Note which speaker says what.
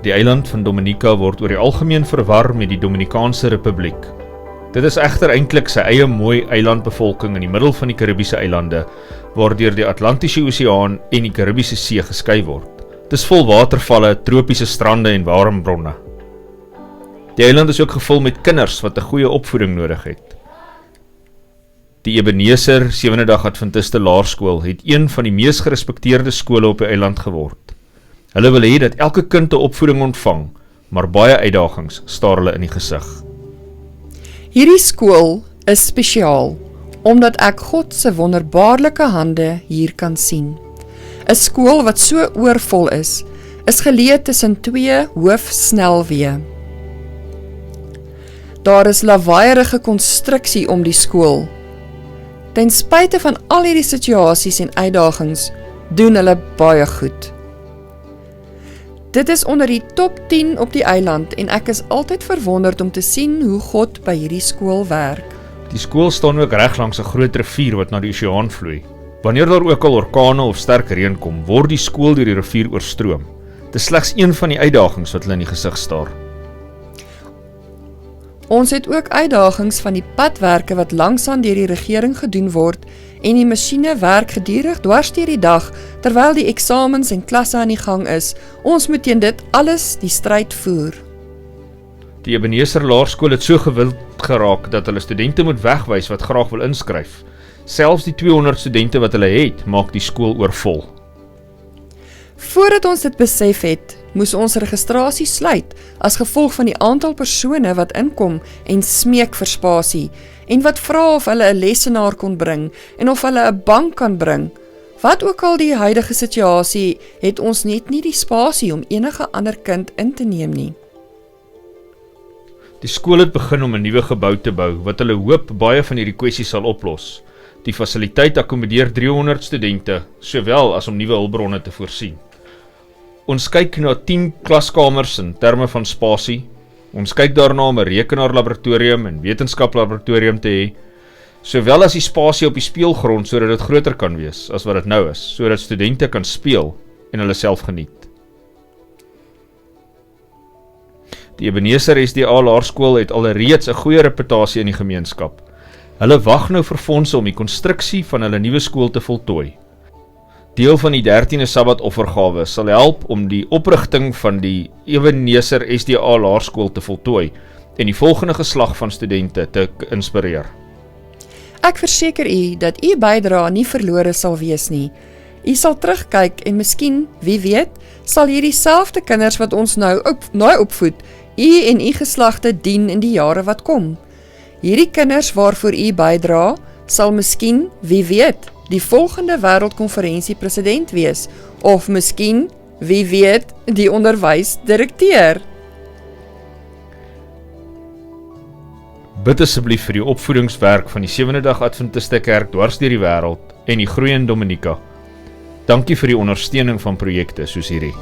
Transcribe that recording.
Speaker 1: Die eiland van Dominica word oor die algemeen verwar met die Dominikaanse Republiek. Dit is egter eintlik sy eie mooi eilandbevolking in die middel van die Karibiese eilande, waardeur die Atlantiese Oseaan en die Karibiese See geskei word. Dit is vol watervalle, tropiese strande en warmbronne. Die eiland is ook gevul met kinders wat 'n goeie opvoeding nodig het. Die Ebenezer Sewende Dag Adventiste Laerskool het een van die mees gerespekteerde skole op die eiland geword. Hulle wil hê dat elke kind 'n opvoeding ontvang, maar baie uitdagings staar hulle in die gesig.
Speaker 2: Hierdie skool is spesiaal, omdat ek God se wonderbaarlike hande hier kan sien. 'n Skool wat so oorvol is geleë tussen 2 hoofsnelweë. Daar is lawaaierige konstruksie om die skool. Ten spyte van al hierdie situasies en uitdagings, doen hulle baie goed. Dit is onder die top 10 op die eiland en ek is altyd verwonderd om te sien hoe God by hierdie skool werk.
Speaker 1: Die skool staan ook reg langs 'n groot rivier wat na die oseaan vloei. Wanneer daar ook al orkane of sterk reën kom, word die skool deur die rivier oorstroom. Dit is slegs een van die uitdagings wat hulle in die gesig staar.
Speaker 2: Ons het ook uitdagings van die padwerke wat langsaan deur die regering gedoen word en die masjiene werk gedurig dwars deur die dag terwyl die eksamens en klasse aan die gang is. Ons moet teen dit alles die stryd voer.
Speaker 1: Die Ebenezer Laerskool het so gewild geraak dat hulle studente moet wegwys wat graag wil inskryf. Selfs die 200 studente wat hulle het, maak die skool oorvol.
Speaker 2: Voordat ons dit besef het, moes ons registrasie sluit as gevolg van die aantal persone wat inkom en smeek vir spasie en wat vra of hulle 'n lesenaar kon bring en of hulle 'n bank kan bring. Wat ook al die huidige situasie, het ons net nie die spasie om enige ander kind in te neem nie.
Speaker 1: Die skool het begin om 'n nuwe gebou te bou wat hulle hoop baie van hierdie kwessies sal oplos. Die fasiliteit akkommodeer 300 studente, sowel as om nuwe hulpbronne te voorsien. Ons kyk na 10 klaskamers in terme van spasie. Ons kyk daarna om 'n rekenaarlaboratorium en wetenskaplaboratorium te hê, sowel as die spasie op die speelgrond sodat dit groter kan wees as wat dit nou is, sodat studente kan speel en hulle self geniet. Die Ebenezer SDA Laerskool het alreeds 'n goeie reputasie in die gemeenskap. Hulle wag nou vir fondse om die konstruksie van hulle nuwe skool te voltooi. Deel van die 13de Sabbatoffergawe sal help om die oprigting van die Ebenezer SDA Laerskool te voltooi en die volgende geslag van studente te inspireer.
Speaker 2: Ek verseker u dat u bydrae nie verlore sal wees nie. U sal terugkyk en miskien, wie weet, sal hierdie selfde kinders wat ons nou opvoed, u en u geslagte dien in die jare wat kom. Hierdie kinders waarvoor u bydra, sal miskien, wie weet, die volgende wêreldkonferensie president wees, of miskien, wie weet, die onderwysdirekteur.
Speaker 1: Bid asseblief vir die opvoedingswerk van die Sewende Dag Adventiste Kerk dwars deur die wêreld en die groei in Dominica. Dankie vir die ondersteuning van projekte soos hierdie.